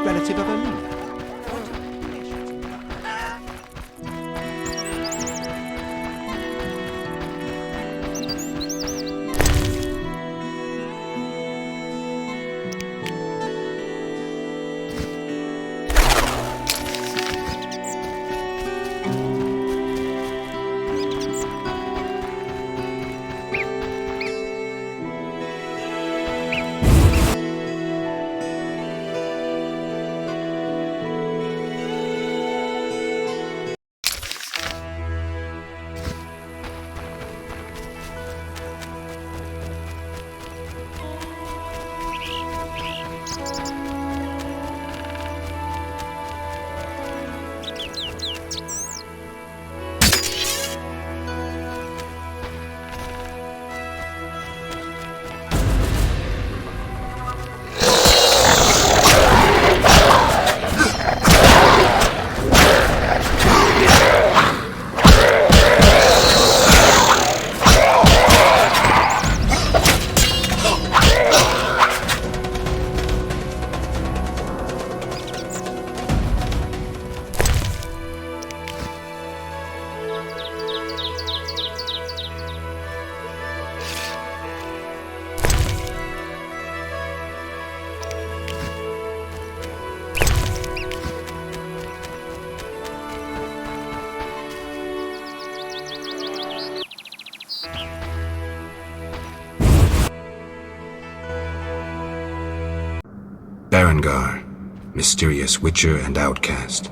relative of a leader. Berengar, mysterious witcher and outcast.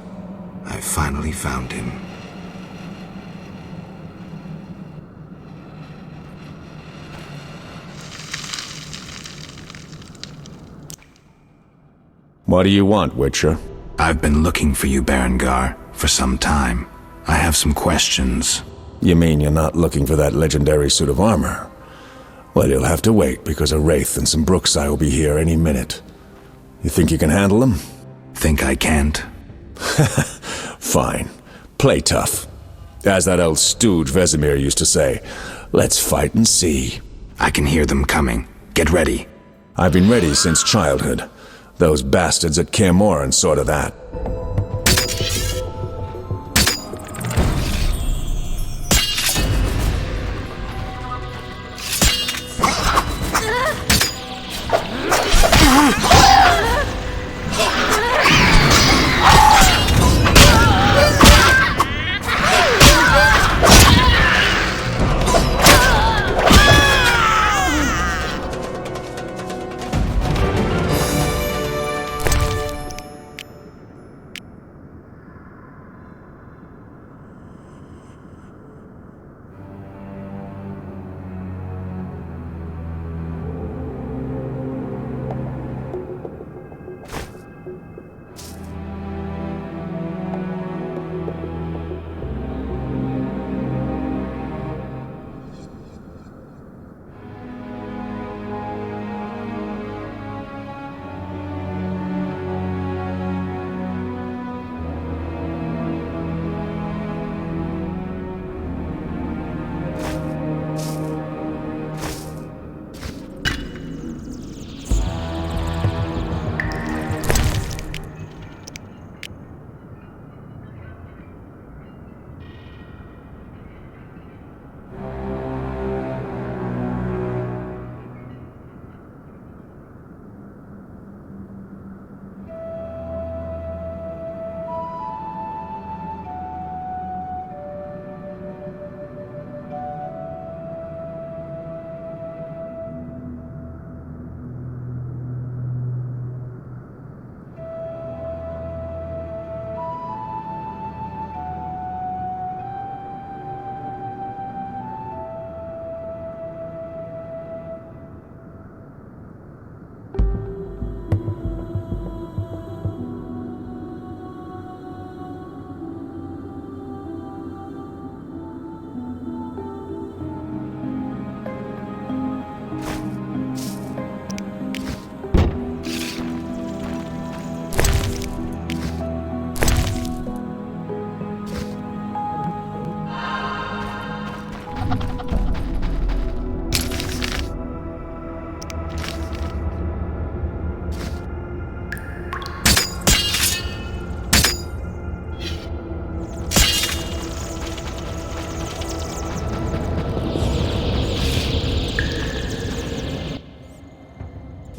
I finally found him. What do you want, Witcher? I've been looking for you, Berengar, for some time. I have some questions. You mean you're not looking for that legendary suit of armor? Well, you'll have to wait, because a Wraith and some Brookside will be here any minute. You think you can handle them? Think I can't? Fine. Play tough. As that old stooge Vesemir used to say, let's fight and see. I can hear them coming. Get ready. I've been ready since childhood. Those bastards at Kaer Morhen saw to that.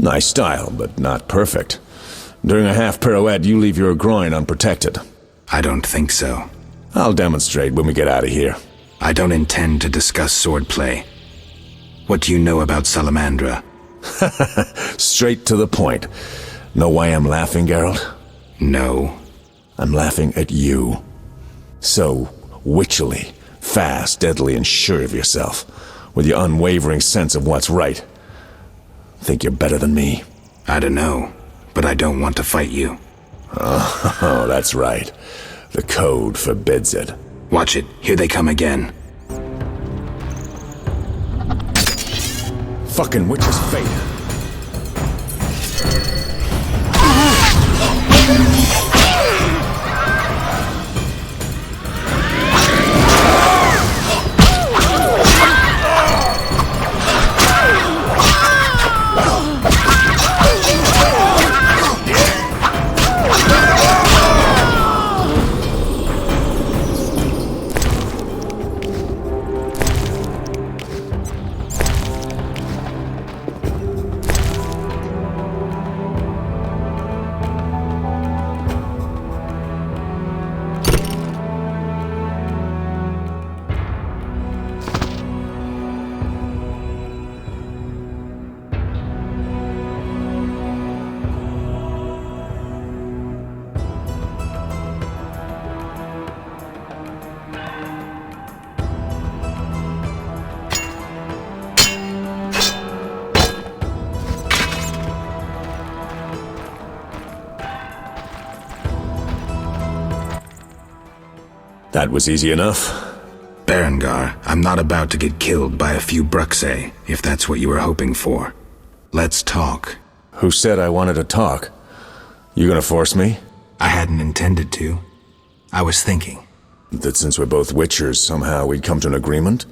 Nice style, but not perfect. During a half pirouette, you leave your groin unprotected. I don't think so. I'll demonstrate when we get out of here. I don't intend to discuss swordplay. What do you know about Salamandra? Straight to the point. Know why I'm laughing, Geralt? No. I'm laughing at you. So witchily, fast, deadly, and sure of yourself, with your unwavering sense of what's right. Think you're better than me? I don't know, but I don't want to fight you. Oh, that's right. The code forbids it. Watch it. Here they come again. Fucking witch's fate. That was easy enough. Berengar, I'm not about to get killed by a few Bruxae, if that's what you were hoping for. Let's talk. Who said I wanted to talk? You gonna force me? I hadn't intended to. I was thinking. That since we're both witchers, somehow we'd come to an agreement?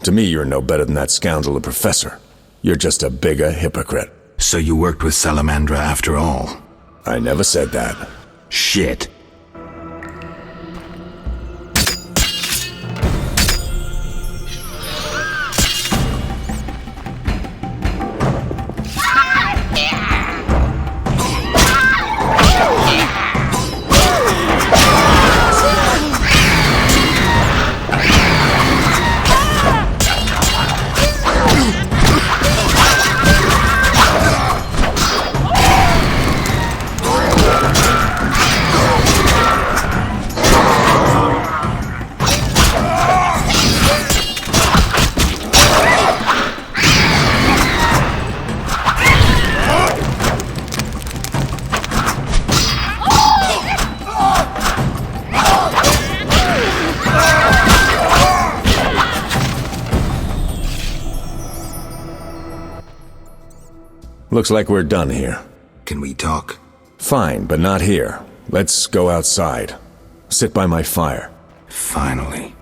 To me, you're no better than that scoundrel the professor. You're just a bigger hypocrite. So you worked with Salamandra after all? I never said that. Shit. Looks like we're done here. Can we talk? Fine, but not here. Let's go outside. Sit by my fire. Finally.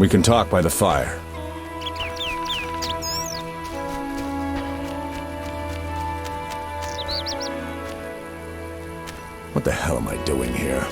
We can talk by the fire. What the hell am I doing here?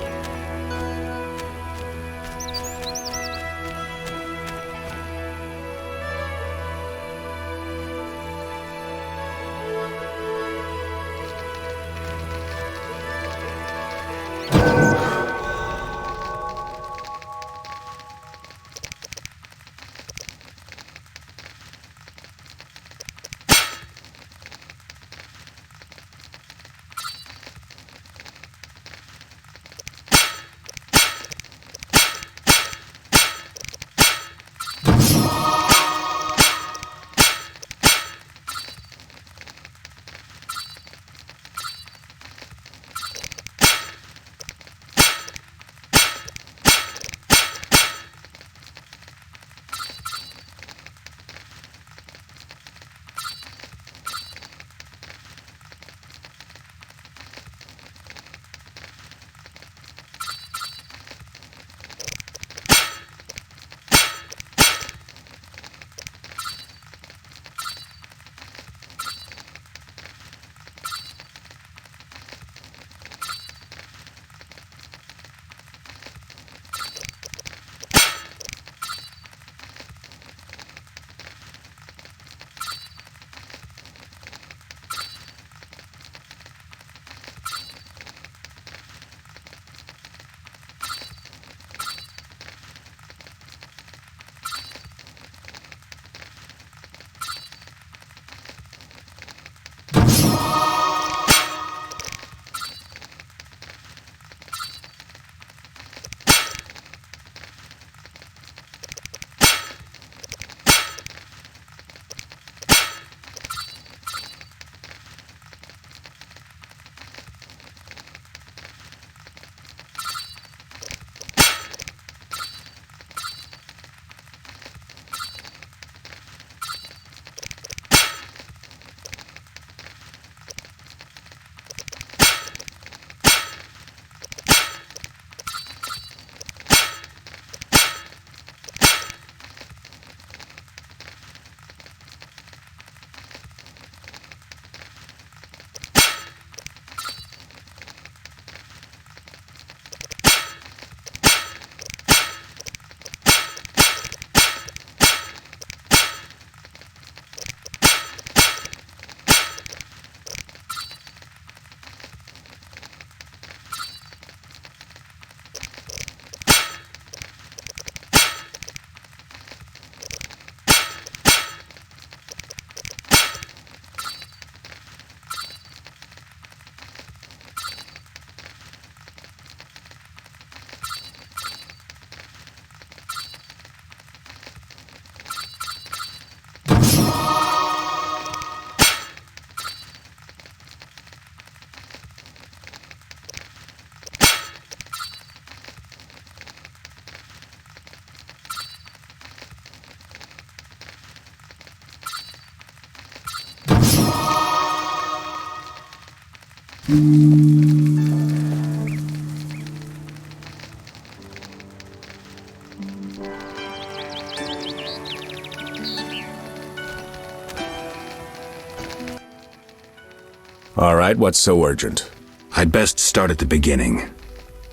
All right, what's so urgent? I'd best start at the beginning.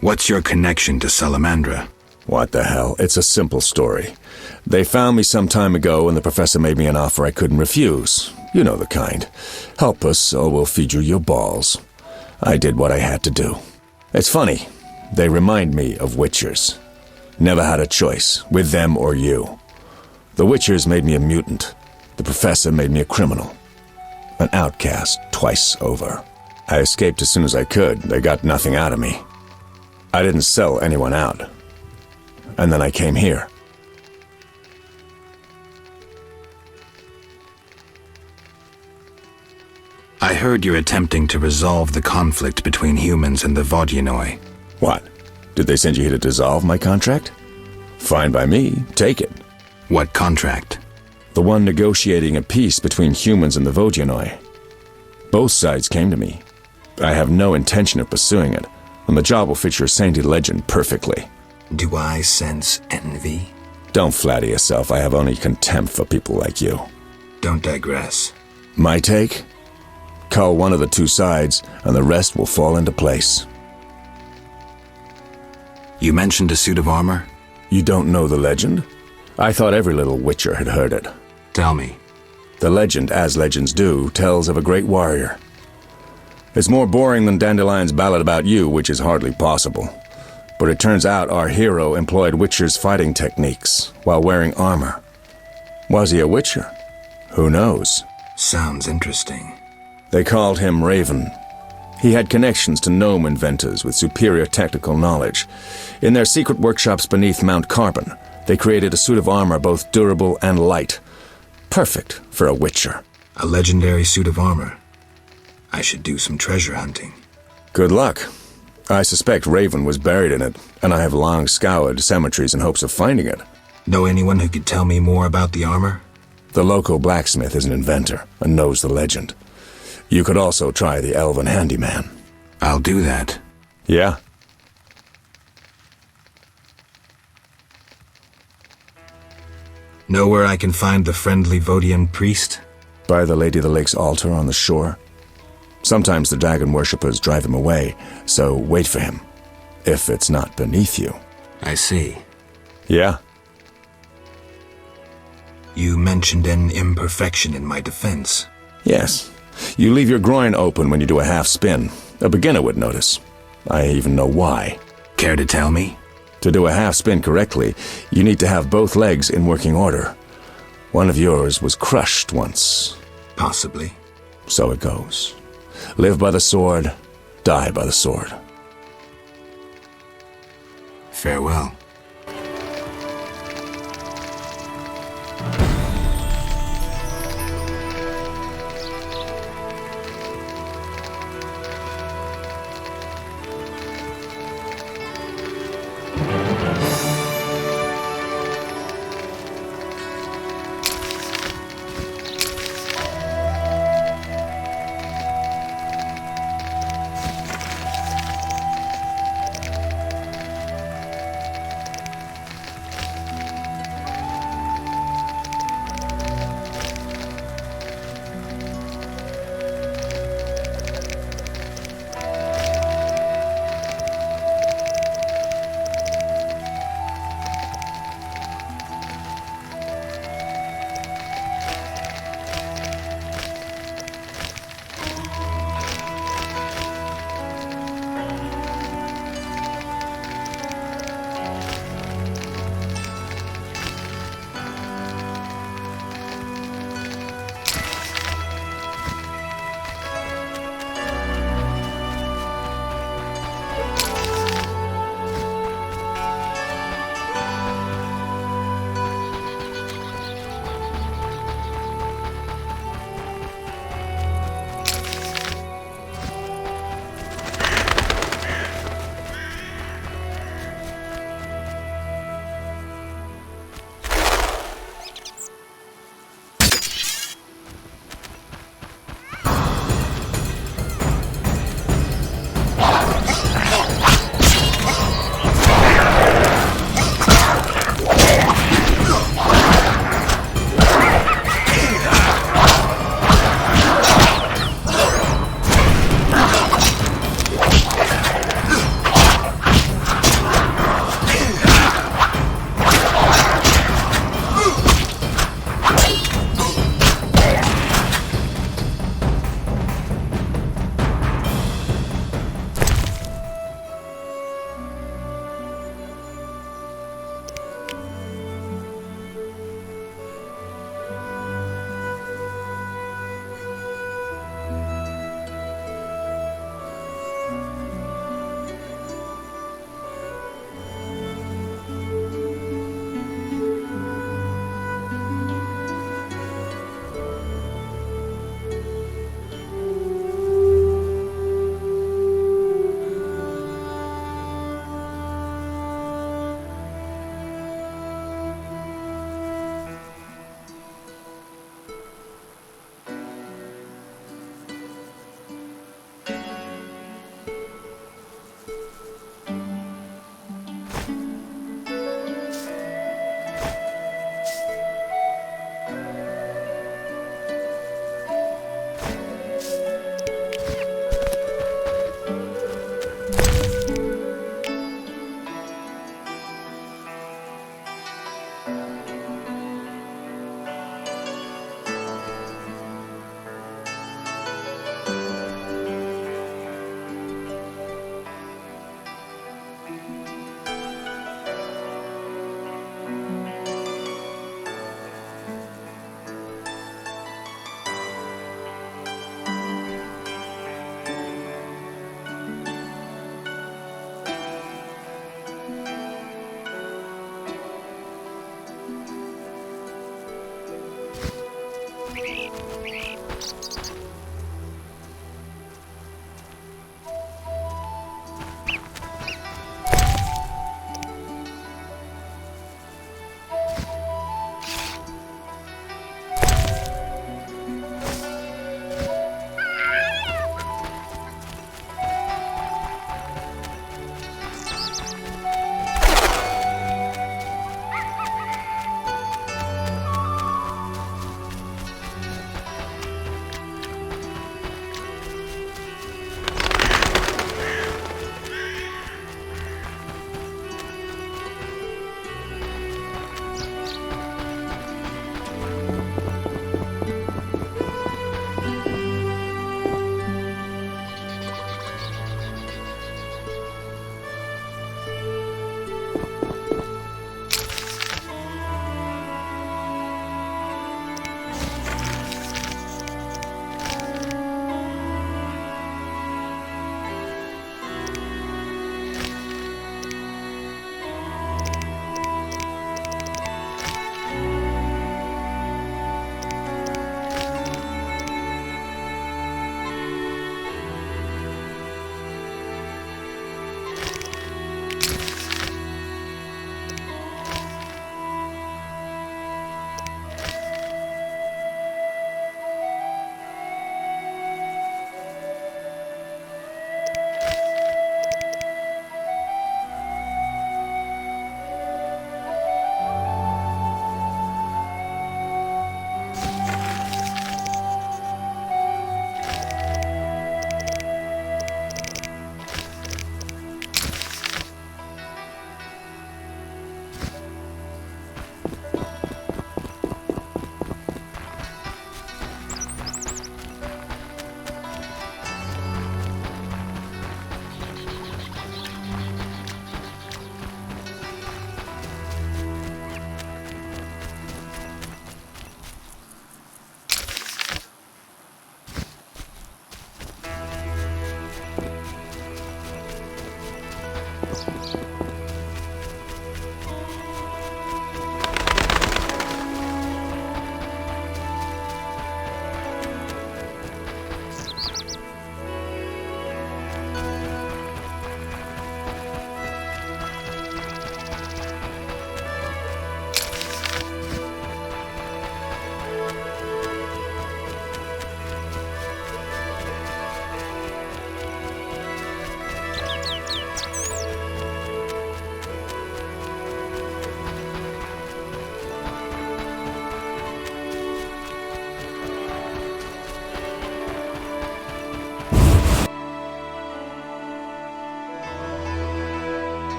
What's your connection to Salamandra? What the hell? It's a simple story. They found me some time ago and the professor made me an offer I couldn't refuse. You know the kind. Help us or we'll feed you your balls. I did what I had to do. It's funny. They remind me of Witchers. Never had a choice, with them or you. The Witchers made me a mutant. The professor made me a criminal. An outcast twice over. I escaped as soon as I could. They got nothing out of me. I didn't sell anyone out. And then I came here. I heard you're attempting to resolve the conflict between humans and the Vodyanoi. What? Did they send you here to dissolve my contract? Fine by me. Take it. What contract? The one negotiating a peace between humans and the Vodyanoi. Both sides came to me. I have no intention of pursuing it, and the job will fit your sainted legend perfectly. Do I sense envy? Don't flatter yourself. I have only contempt for people like you. Don't digress. My take? Cull one of the two sides, and the rest will fall into place. You mentioned a suit of armor? You don't know the legend? I thought every little witcher had heard it. Tell me. The legend, as legends do, tells of a great warrior. It's more boring than Dandelion's ballad about you, which is hardly possible. But it turns out our hero employed witchers' fighting techniques while wearing armor. Was he a witcher? Who knows? Sounds interesting. They called him Raven. He had connections to gnome inventors with superior technical knowledge. In their secret workshops beneath Mount Carbon, they created a suit of armor both durable and light. Perfect for a witcher. A legendary suit of armor. I should do some treasure hunting. Good luck. I suspect Raven was buried in it, and I have long scoured cemeteries in hopes of finding it. Know anyone who could tell me more about the armor? The local blacksmith is an inventor and knows the legend. You could also try the elven handyman. I'll do that. Yeah? Know where I can find the friendly Vodian priest? By the Lady of the Lake's altar on the shore. Sometimes the dragon worshippers drive him away, so wait for him. If it's not beneath you. I see. Yeah? You mentioned an imperfection in my defense. Yes. You leave your groin open when you do a half spin. A beginner would notice. I even know why. Care to tell me? To do a half spin correctly, you need to have both legs in working order. One of yours was crushed once. Possibly. So it goes. Live by the sword, die by the sword. Farewell.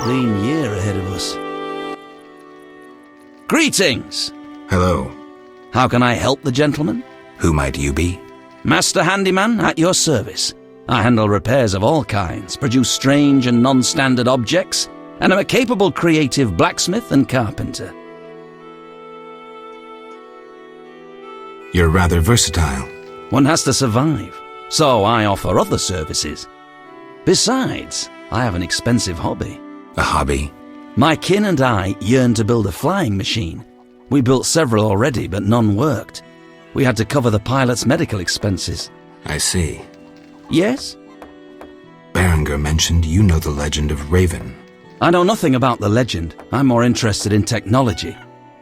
Clean year ahead of us. Greetings! Hello. How can I help the gentleman? Who might you be? Master Handyman at your service. I handle repairs of all kinds, produce strange and non-standard objects, and am a capable creative blacksmith and carpenter. You're rather versatile. One has to survive, so I offer other services. Besides, I have an expensive hobby. A hobby? My kin and I yearn to build a flying machine. We built several already, but none worked. We had to cover the pilot's medical expenses. I see. Yes? Berenger mentioned you know the legend of Raven. I know nothing about the legend. I'm more interested in technology.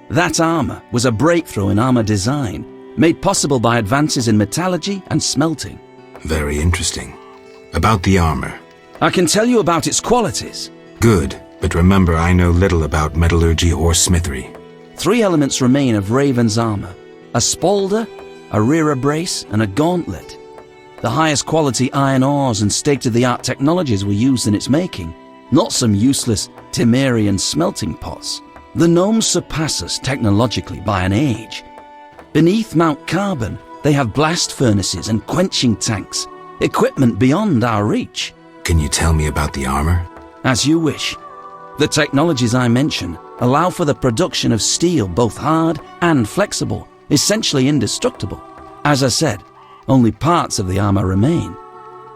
That armor was a breakthrough in armor design, made possible by advances in metallurgy and smelting. Very interesting. About the armor. I can tell you about its qualities. Good, but remember I know little about metallurgy or smithery. 3 elements remain of Raven's armor: a spalder, a rear brace, and a gauntlet. The highest quality iron ores and state-of-the-art technologies were used in its making, not some useless Temerian smelting pots. The gnomes surpass us technologically by an age. Beneath Mount Carbon, they have blast furnaces and quenching tanks, equipment beyond our reach. Can you tell me about the armor? As you wish. The technologies I mention allow for the production of steel both hard and flexible, essentially indestructible. As I said, only parts of the armor remain.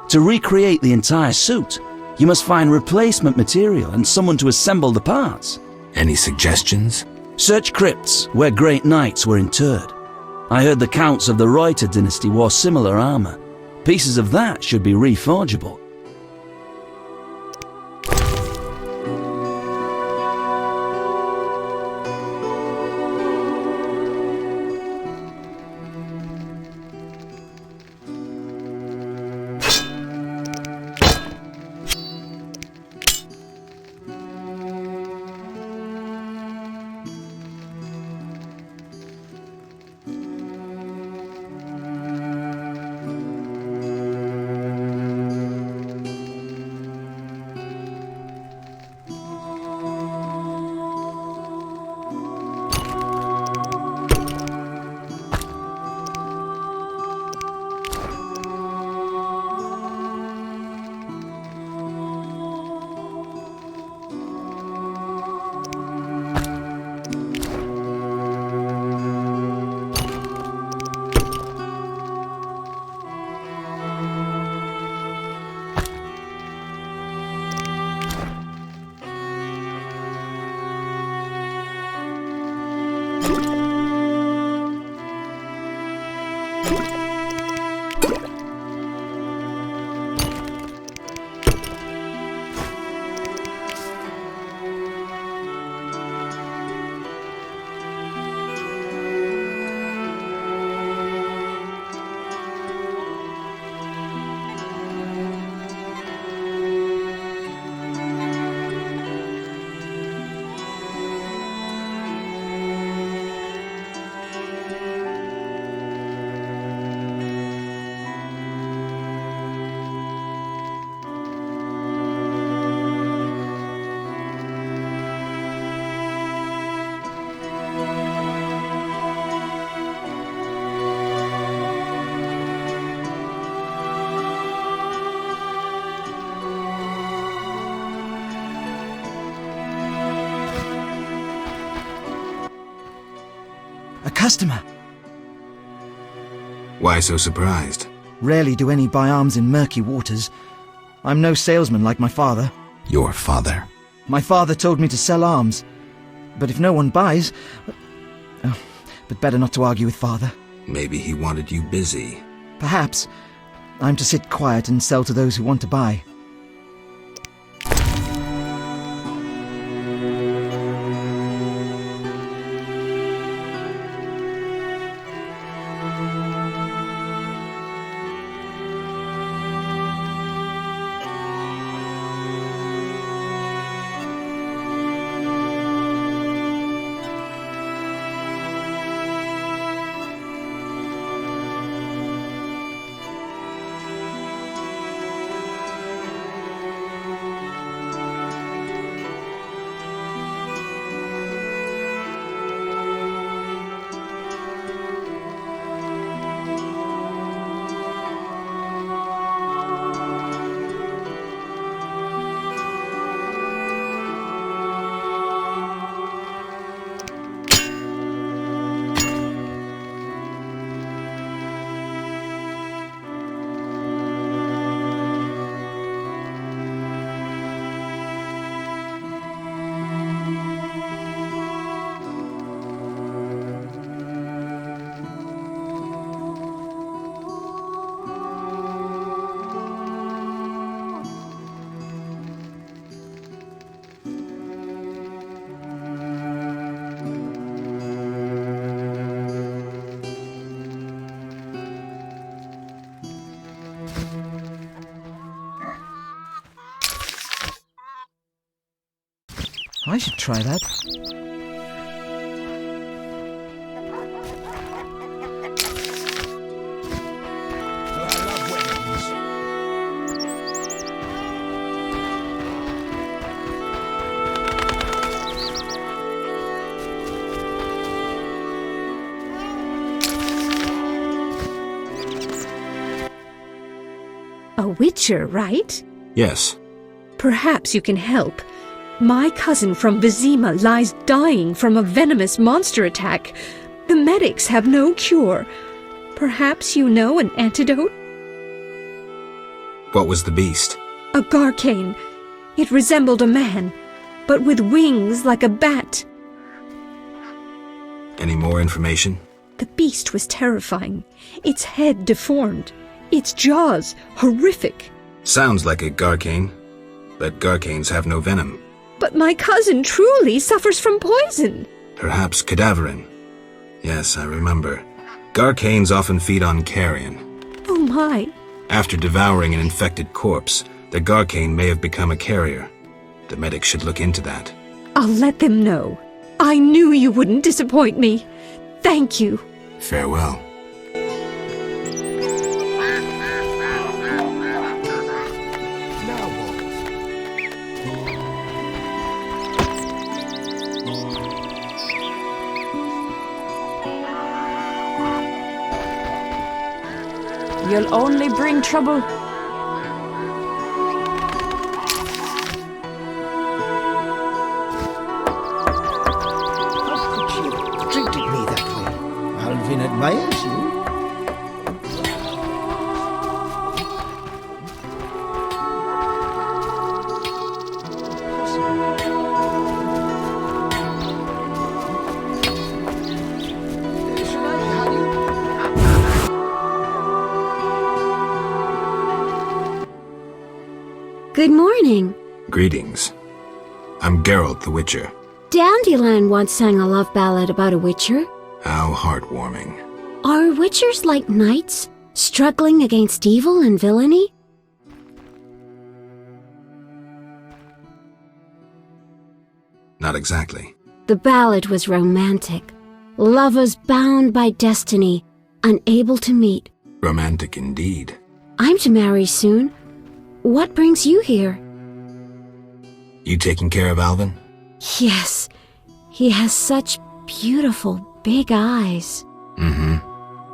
To recreate the entire suit, you must find replacement material and someone to assemble the parts. Any suggestions? Search crypts where great knights were interred. I heard the counts of the Reuter dynasty wore similar armor. Pieces of that should be reforgeable. A customer. Why so surprised? Rarely do any buy arms in murky waters. I'm no salesman like my father. Your father? My father told me to sell arms. But if no one buys... but better not to argue with father. Maybe he wanted you busy. Perhaps. I'm to sit quiet and sell to those who want to buy. I should try that. A witcher, right? Yes. Perhaps you can help. My cousin from Vizima lies dying from a venomous monster attack. The medics have no cure. Perhaps you know an antidote? What was the beast? A Garcane. It resembled a man, but with wings like a bat. Any more information? The beast was terrifying. Its head deformed. Its jaws horrific. Sounds like a Garcane. But Garcanes have no venom. But my cousin truly suffers from poison. Perhaps cadaverine. Yes, I remember. Garcanes often feed on carrion. Oh my. After devouring an infected corpse, the Garcane may have become a carrier. The medics should look into that. I'll let them know. I knew you wouldn't disappoint me. Thank you. Farewell. You'll only bring trouble. How could you have treated me that way? Alvin admires you. Good morning. Greetings. I'm Geralt the Witcher. Dandelion once sang a love ballad about a witcher. How heartwarming. Are witchers like knights, struggling against evil and villainy? Not exactly. The ballad was romantic. Lovers bound by destiny, unable to meet. Romantic indeed. I'm to marry soon. What brings you here? You taking care of Alvin? Yes, he has such beautiful big eyes. Mm-hmm.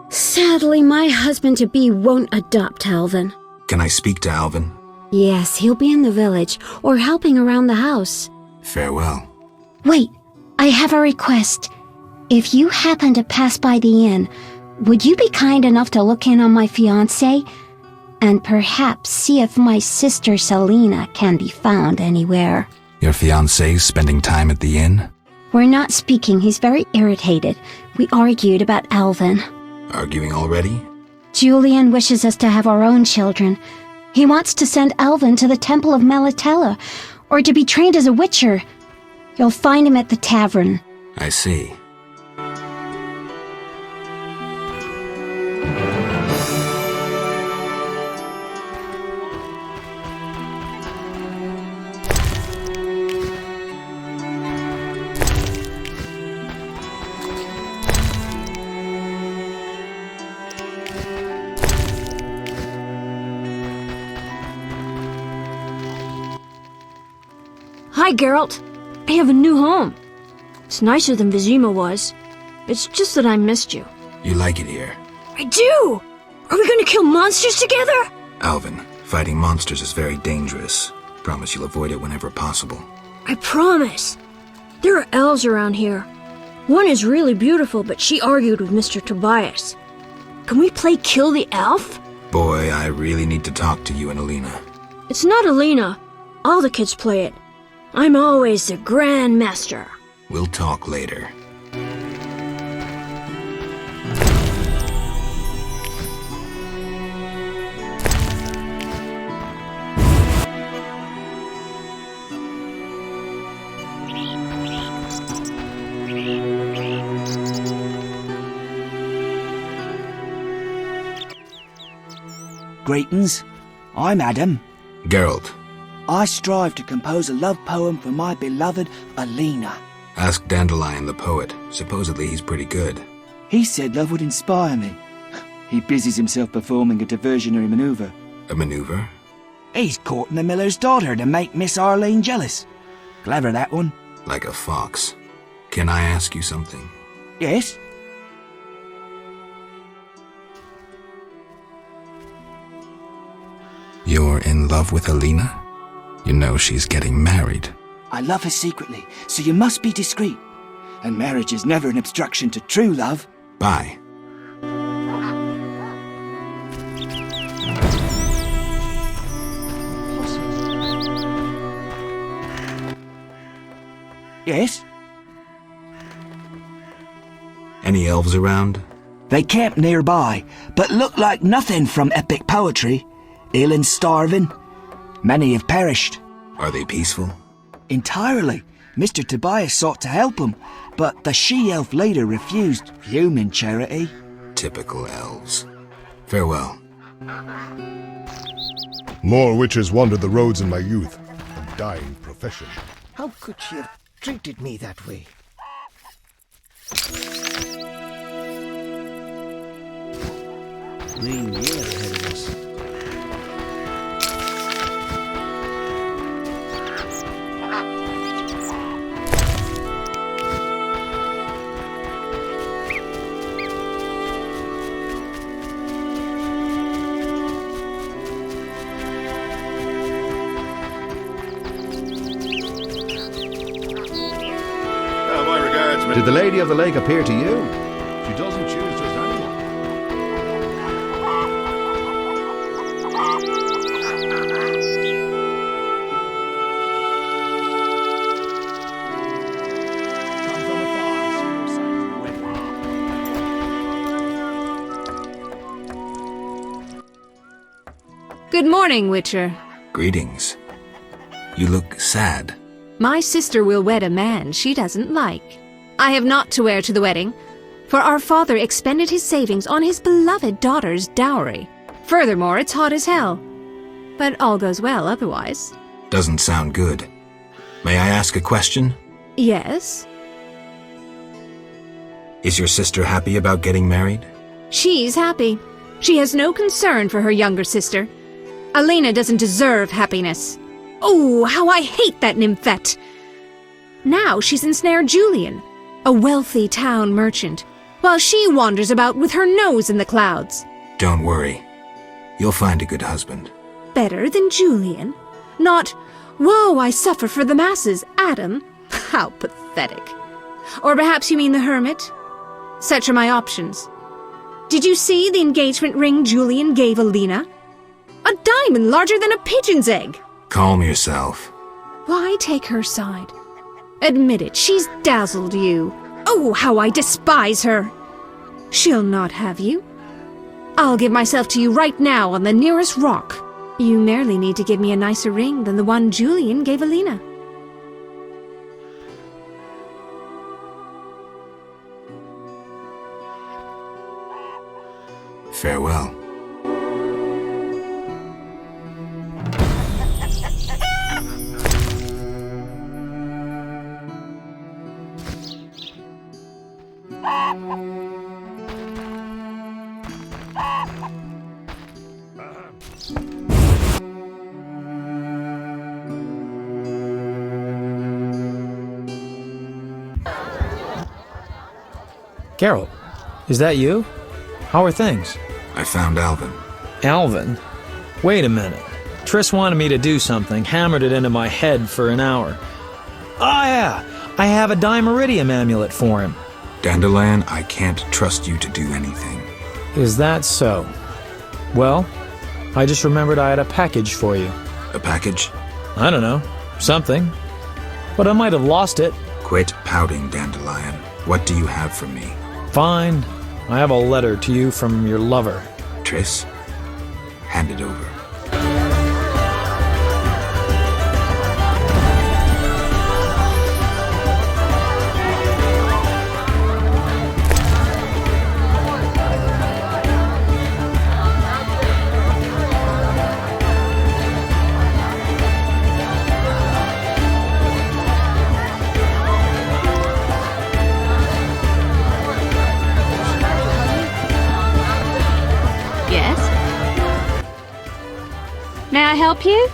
Sadly, my husband-to-be won't adopt Alvin. Can I speak to Alvin? Yes, he'll be in the village or helping around the house. Farewell. Wait, I have a request. If you happen to pass by the inn, would you be kind enough to look in on my fiancé? And perhaps see if my sister Selena can be found anywhere. Your fiancé's spending time at the inn? We're not speaking. He's very irritated. We argued about Alvin. Arguing already? Julian wishes us to have our own children. He wants to send Alvin to the Temple of Melatella, or to be trained as a witcher. You'll find him at the tavern. I see. Hi, Geralt. I have a new home. It's nicer than Vizima was. It's just that I missed you. You like it here? I do! Are we gonna kill monsters together? Alvin, fighting monsters is very dangerous. Promise you'll avoid it whenever possible. I promise. There are elves around here. One is really beautiful, but she argued with Mr. Tobias. Can we play Kill the Elf? Boy, I really need to talk to you and Alina. It's not Alina. All the kids play it. I'm always the Grand Master. We'll talk later. Greetings. I'm Adam. Geralt, I strive to compose a love poem for my beloved Alina. ask Dandelion the poet. Supposedly he's pretty good. He said love would inspire me. He busies himself performing a diversionary maneuver. A maneuver? He's courting the miller's daughter to make Miss Arlene jealous. Clever, that one. Like a fox. Can I ask you something? Yes? You're in love with Alina? You know she's getting married. I love her secretly, so you must be discreet. And marriage is never an obstruction to true love. Bye. Yes? Any elves around? They camp nearby, but look like nothing from epic poetry. Ill and starving. Many have perished. Are they peaceful? Entirely. Mr. Tobias sought to help him, but the she-elf later refused human charity. Typical elves. Farewell. More witches wandered the roads in my youth, a dying profession. How could she have treated me that way? Lean year ahead of us. My regards, did the Lady of the Lake appear to you? She doesn't choose just anyone. Good morning, Witcher. Greetings. You look sad. My sister will wed a man she doesn't like. I have naught to wear to the wedding, for our father expended his savings on his beloved daughter's dowry. Furthermore, it's hot as hell. But all goes well otherwise. Doesn't sound good. May I ask a question? Yes? Is your sister happy about getting married? She's happy. She has no concern for her younger sister. Alena doesn't deserve happiness. Oh, how I hate that nymphette! Now she's ensnared Julian, a wealthy town merchant, while she wanders about with her nose in the clouds. Don't worry. You'll find a good husband. Better than Julian? Not, woe, I suffer for the masses, Adam? How pathetic. Or perhaps you mean the hermit? Such are my options. Did you see the engagement ring Julian gave Alena? A diamond larger than a pigeon's egg! Calm yourself. Why take her side? Admit it, she's dazzled you. Oh, how I despise her! She'll not have you. I'll give myself to you right now on the nearest rock. You merely need to give me a nicer ring than the one Julian gave Alena. Farewell. Geralt, is that you? How are things? I found Alvin. Alvin? Wait a minute. Triss wanted me to do something, hammered it into my head for an hour. Ah, yeah! I have a Dimeridium amulet for him. Dandelion, I can't trust you to do anything. Is that so? Well, I just remembered I had a package for you. A package? I don't know. Something. But I might have lost it. Quit pouting, Dandelion. What do you have for me? Fine. I have a letter to you from your lover. Triss, hand it over. May I help you?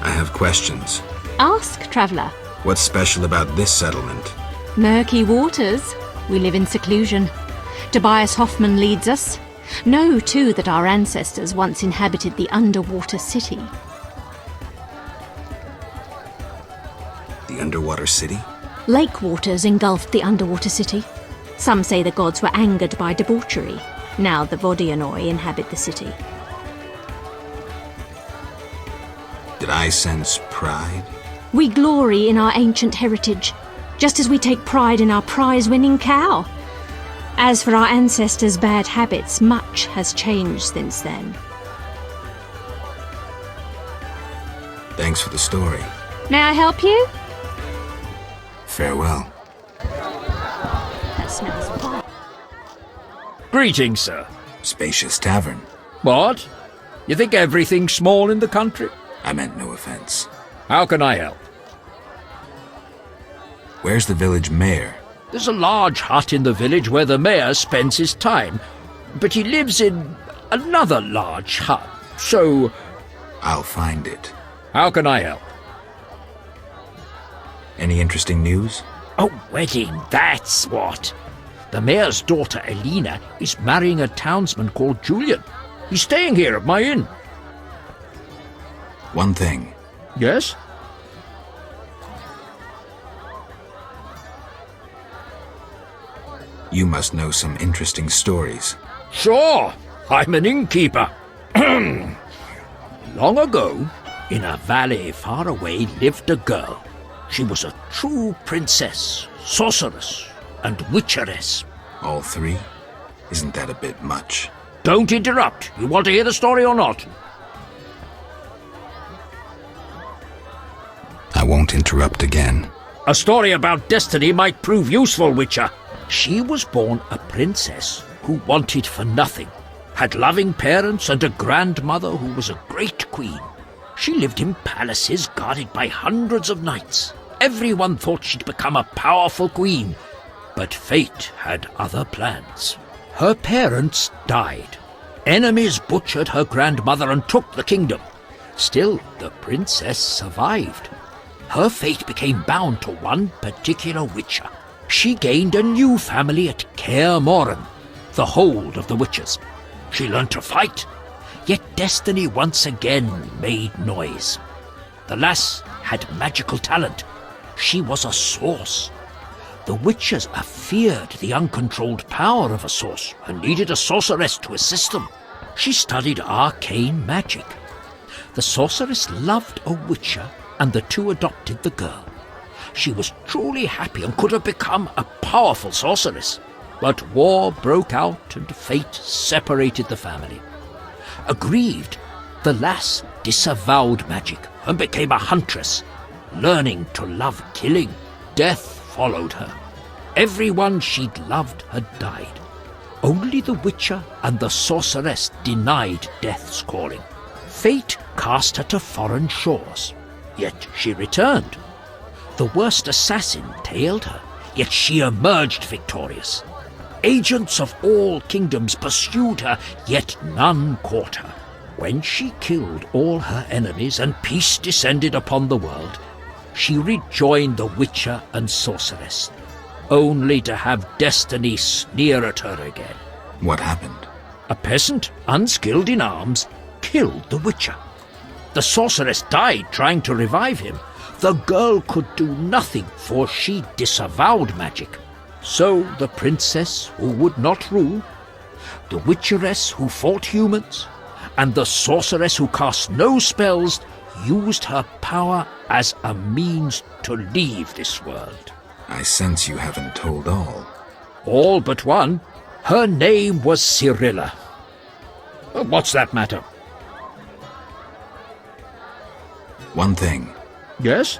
I have questions. Ask, traveller. What's special about this settlement? Murky waters. We live in seclusion. Tobias Hoffman leads us. Know, too, that our ancestors once inhabited the underwater city. city? Lake waters engulfed the underwater city. Some say the gods were angered by debauchery. Now the Vodianoi inhabit the city. Did I sense pride? We glory in our ancient heritage, just as we take pride in our prize-winning cow. As for our ancestors' bad habits, much has changed since then. Thanks for the story. May I help you? Farewell. That smells fine. Greetings, sir. Spacious tavern. What? You think everything's small in the country? I meant no offense. How can I help? Where's the village mayor? There's a large hut in the village where the mayor spends his time, but he lives in another large hut, so... I'll find it. How can I help? Any interesting news? A wedding, that's what. The mayor's daughter, Elena, is marrying a townsman called Julian. He's staying here at my inn. One thing. Yes? You must know some interesting stories. Sure, I'm an innkeeper. Long ago, in a valley far away lived a girl. She was a true princess, sorceress, and witcheress. All three? Isn't that a bit much? Don't interrupt. You want to hear the story or not? I won't interrupt again. A story about destiny might prove useful, Witcher. She was born a princess who wanted for nothing, had loving parents and a grandmother who was a great queen. She lived in palaces guarded by hundreds of knights. Everyone thought she'd become a powerful queen, but fate had other plans. Her parents died. Enemies butchered her grandmother and took the kingdom. Still, the princess survived. Her fate became bound to one particular witcher. She gained a new family at Kaer Morhen, the hold of the witches. She learned to fight, yet destiny once again made noise. The lass had magical talent. She was a source. The witches feared the uncontrolled power of a source and needed a sorceress to assist them. She studied arcane magic. The sorceress loved a witcher, and the two adopted the girl. She was truly happy and could have become a powerful sorceress. But war broke out and fate separated the family. Aggrieved, the lass disavowed magic and became a huntress. Learning to love killing, death followed her. Everyone she'd loved had died. Only the witcher and the sorceress denied death's calling. Fate cast her to foreign shores, yet she returned. The worst assassin tailed her, yet she emerged victorious. Agents of all kingdoms pursued her, yet none caught her. When she killed all her enemies and peace descended upon the world, she rejoined the witcher and sorceress, only to have destiny sneer at her again. What happened? A peasant, unskilled in arms, killed the witcher. The sorceress died trying to revive him. The girl could do nothing, for she disavowed magic. So the princess who would not rule, the witcheress who fought humans, and the sorceress who cast no spells used her power as a means to leave this world. I sense you haven't told all. All but one. Her name was Cyrilla. What's that matter? One thing. Yes?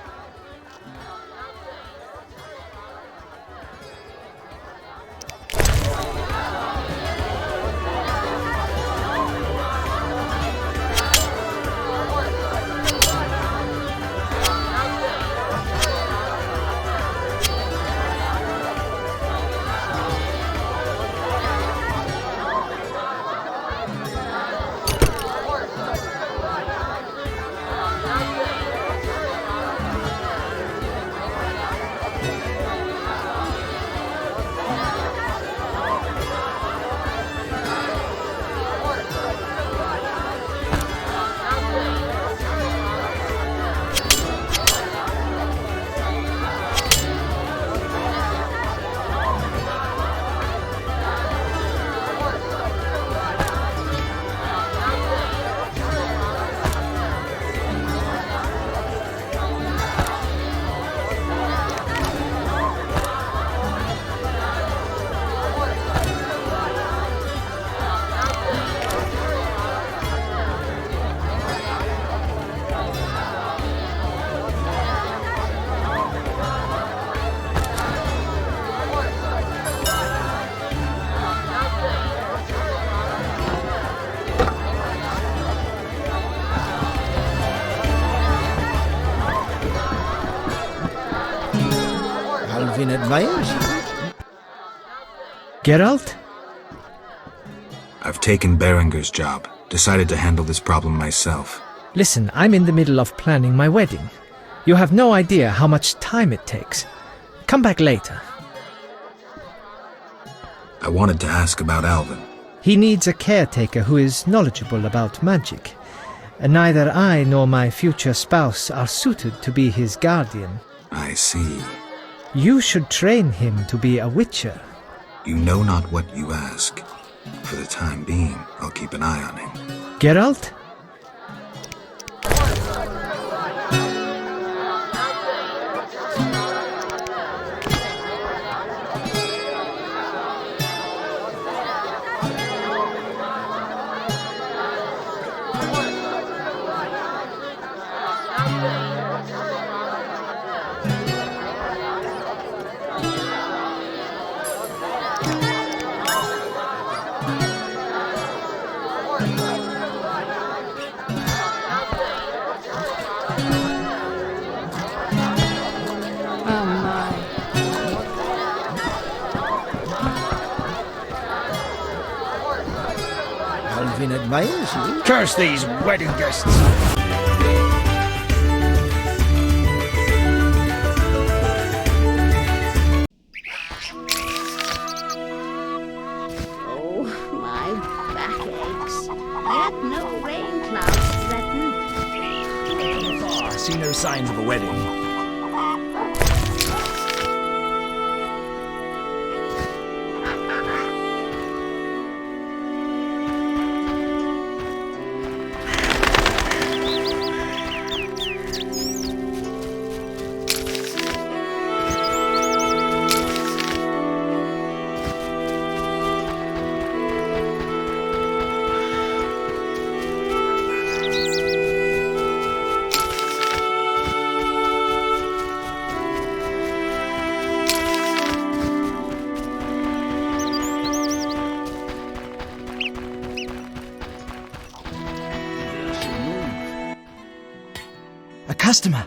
Alvin advise. Geralt? I've taken Berenger's job. Decided to handle this problem myself. Listen, I'm in the middle of planning my wedding. You have no idea how much time it takes. Come back later. I wanted to ask about Alvin. He needs a caretaker who is knowledgeable about magic. And neither I nor my future spouse are suited to be his guardian. I see. You should train him to be a witcher. You know not what you ask. For the time being, I'll keep an eye on him. Geralt? Alvin advise. Curse these wedding guests! Oh, my back aches. Yet no rain clouds threaten. I see no signs of a wedding. A customer.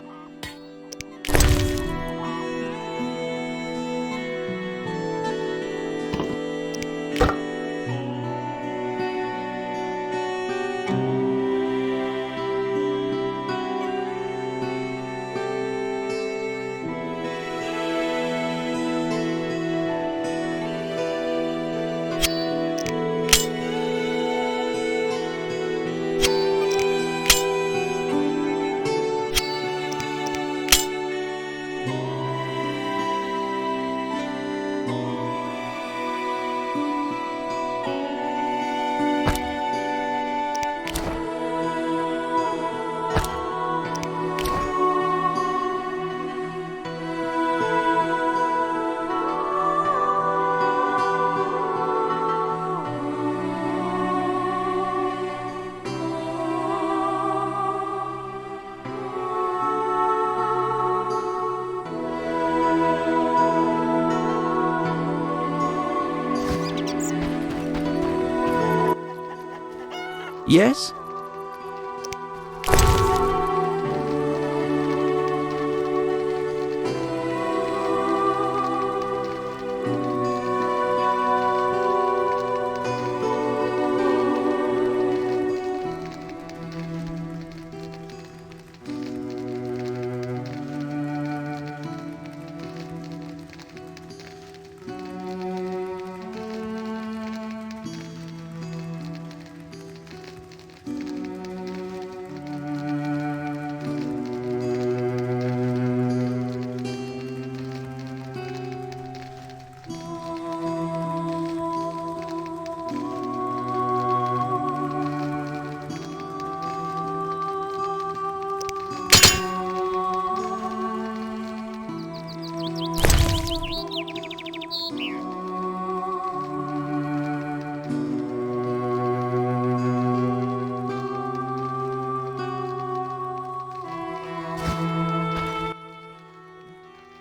Yes?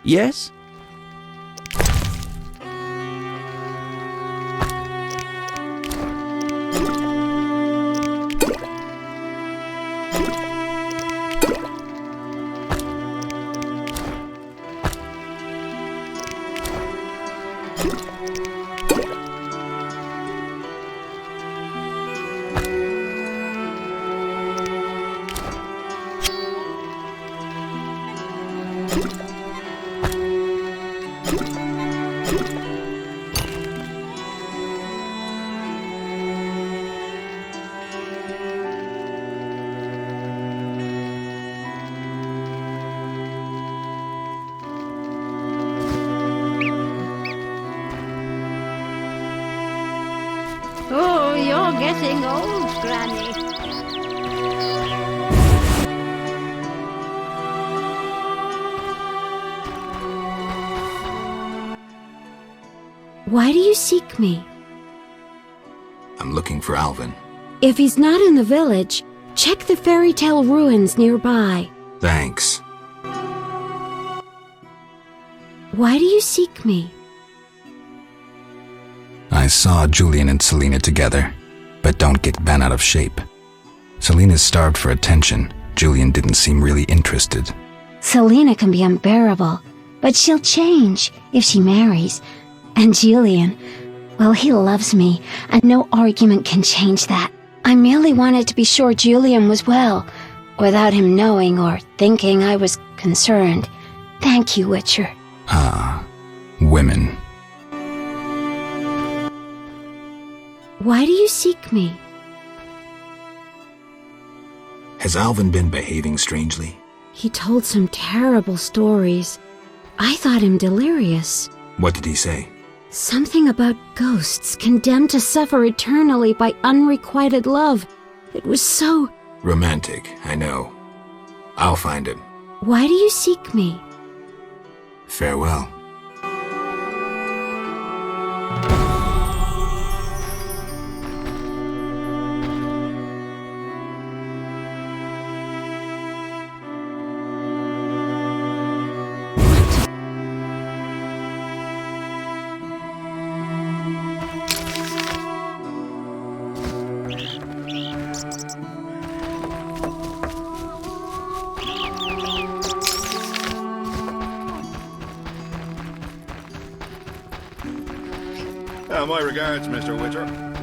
Yes? Oh, you're getting old, Granny. Why do you seek me? I'm looking for Alvin. If he's not in the village, check the fairy tale ruins nearby. Thanks. Why do you seek me? I saw Julian and Selena together, but don't get bent out of shape. Selena's starved for attention. Julian didn't seem really interested. Selena can be unbearable, but she'll change if she marries. And Julian, well, he loves me, and no argument can change that. I merely wanted to be sure Julian was well, without him knowing or thinking I was concerned. Thank you, Witcher. Ah, women. Why do you seek me? Has Alvin been behaving strangely? He told some terrible stories. I thought him delirious. What did he say? Something about ghosts condemned to suffer eternally by unrequited love. It was so... Romantic, I know. I'll find him. Why do you seek me? Farewell. My regards, Mr. Witcher.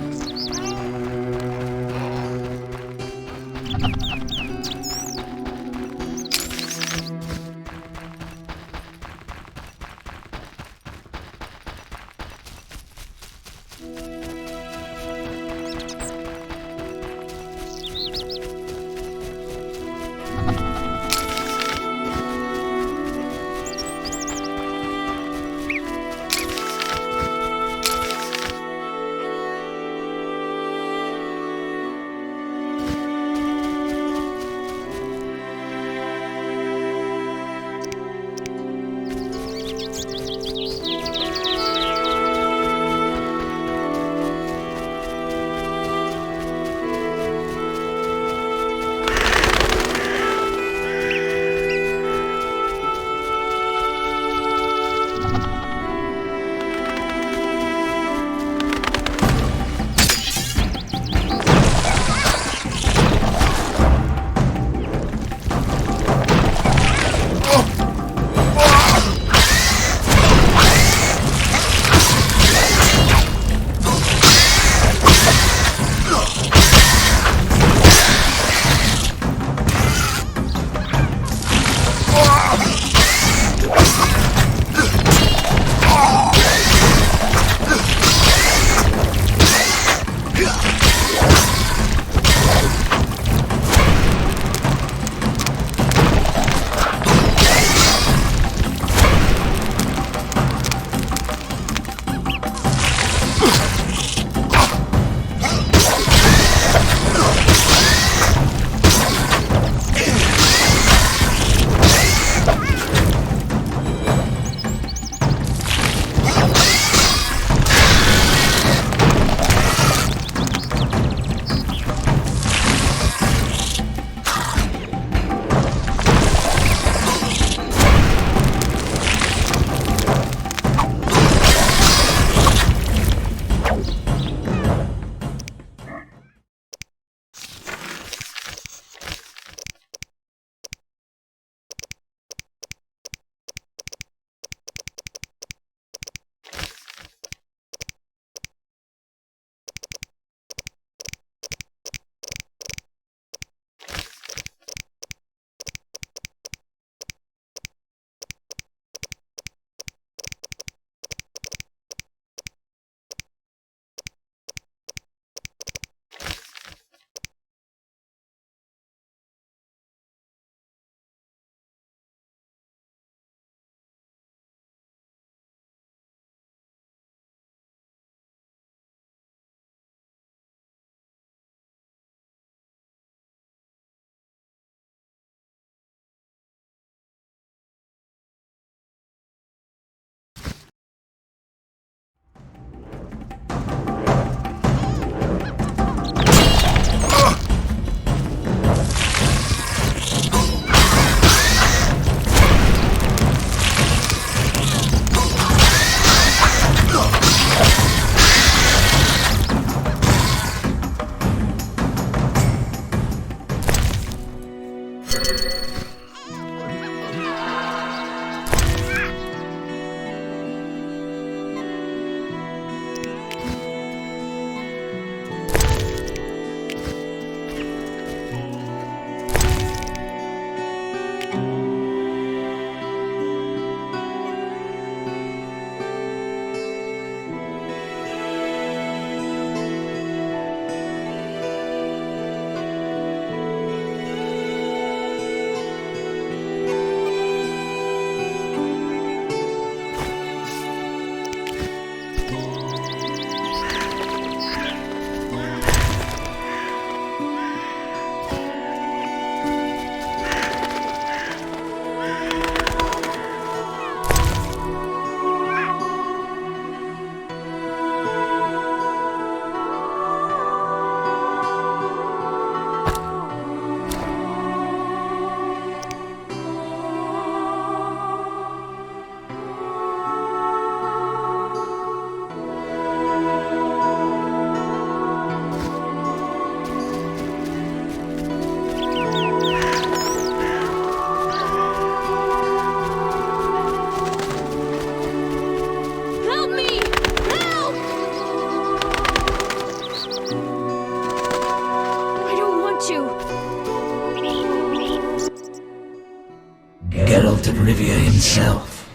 self.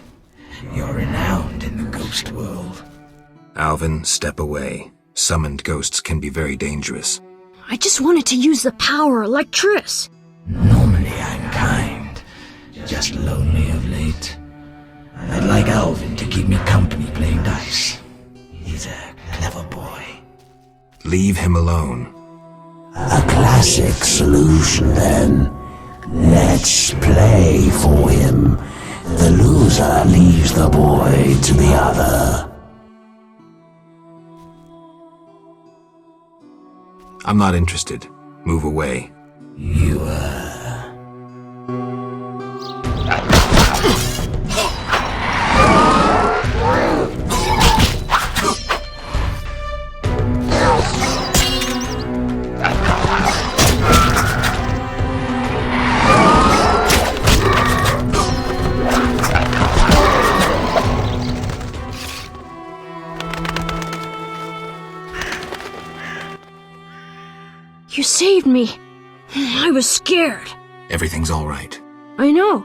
You're renowned in the ghost world. Alvin, step away. Summoned ghosts can be very dangerous. I just wanted to use the power like Triss. Normally I'm kind, just lonely of late. I'd like Alvin to keep me company playing dice. He's a clever boy. Leave him alone. A classic solution, then. Let's play for him. The loser leaves the boy to the other. I'm not interested. Move away. You, You saved me. I was scared. Everything's all right. I know.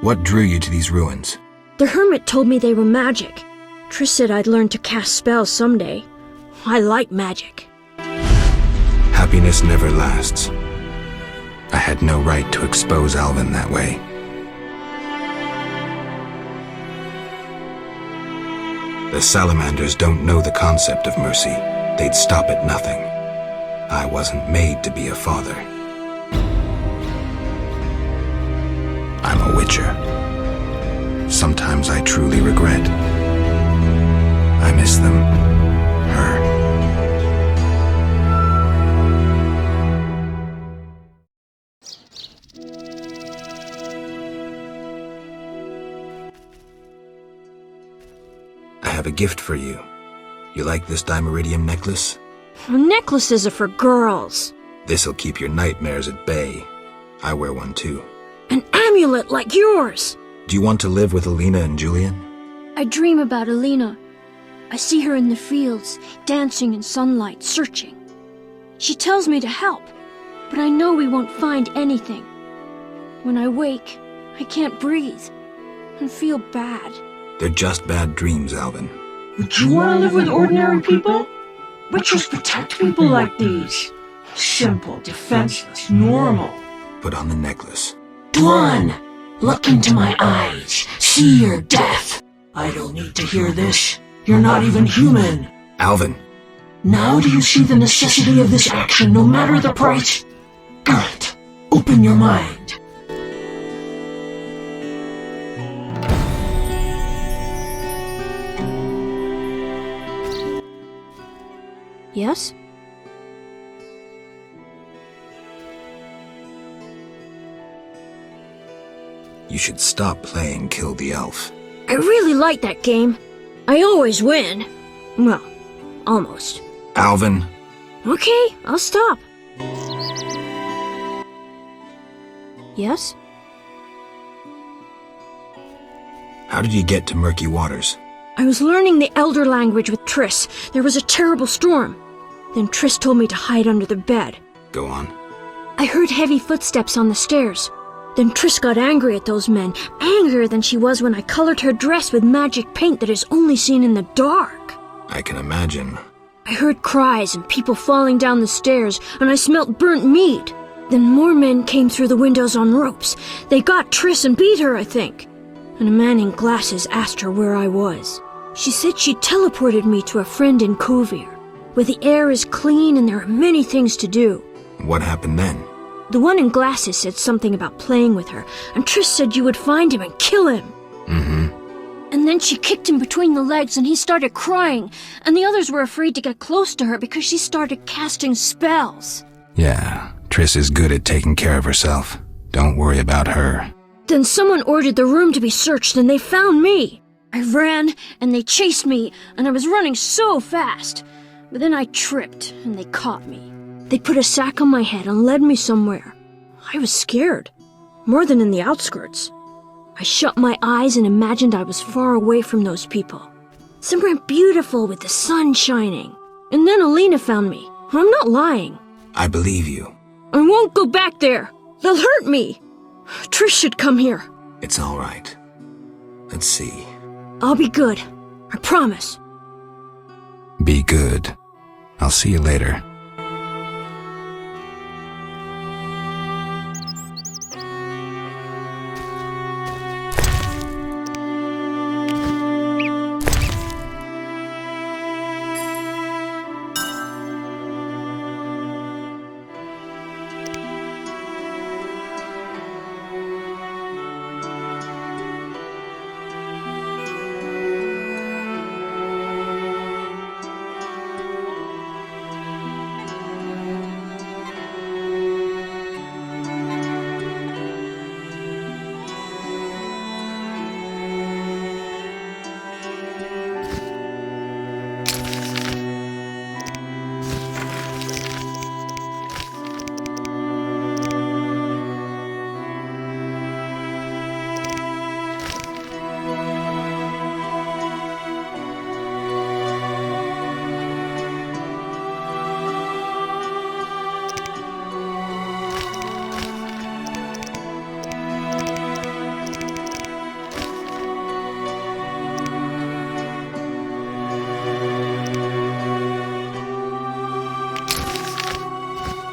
What drew you to these ruins? The hermit told me they were magic. Triss said I'd learn to cast spells someday. I like magic. Happiness never lasts. I had no right to expose Alvin that way. The salamanders don't know the concept of mercy. They'd stop at nothing. I wasn't made to be a father. I'm a witcher. Sometimes I truly regret. I miss them. Her. I have a gift for you. You like this dimeridium necklace? Necklaces are for girls. This'll keep your nightmares at bay. I wear one too. An amulet like yours. Do you want to live with Alina and Julian? I dream about Alina. I see her in the fields, dancing in sunlight, searching. She tells me to help, but I know we won't find anything. When I wake, I can't breathe and feel bad. They're just bad dreams, Alvin. Would you want to live with ordinary people? Witchers protect people like these. Simple, defenseless, normal. Put on the necklace. Dwan, look into my eyes. See your death. I don't need to hear this. You're not even human. Alvin. Now do you see the necessity of this action, no matter the price? Geralt, open your mind. Yes? You should stop playing Kill the Elf. I really like that game. I always win. Well, almost. Alvin. Okay, I'll stop. Yes? How did you get to Murky Waters? I was learning the Elder language with Triss. There was a terrible storm. Then Triss told me to hide under the bed. Go on. I heard heavy footsteps on the stairs. Then Triss got angry at those men, angrier than she was when I colored her dress with magic paint that is only seen in the dark. I can imagine. I heard cries and people falling down the stairs, and I smelt burnt meat. Then more men came through the windows on ropes. They got Triss and beat her, I think. And a man in glasses asked her where I was. She said she teleported me to a friend in Kovir, where the air is clean and there are many things to do. What happened then? The one in glasses said something about playing with her, and Triss said you would find him and kill him. And then she kicked him between the legs and he started crying, and the others were afraid to get close to her because she started casting spells. Yeah, Triss is good at taking care of herself. Don't worry about her. Then someone ordered the room to be searched and they found me. I ran and they chased me, and I was running so fast. But then I tripped and they caught me. They put a sack on my head and led me somewhere. I was scared, more than in the outskirts. I shut my eyes and imagined I was far away from those people, somewhere beautiful with the sun shining. And then Alina found me. I'm not lying. I believe you. I won't go back there. They'll hurt me. Trish should come here. It's all right. Let's see. I'll be good. I promise. Be good. I'll see you later.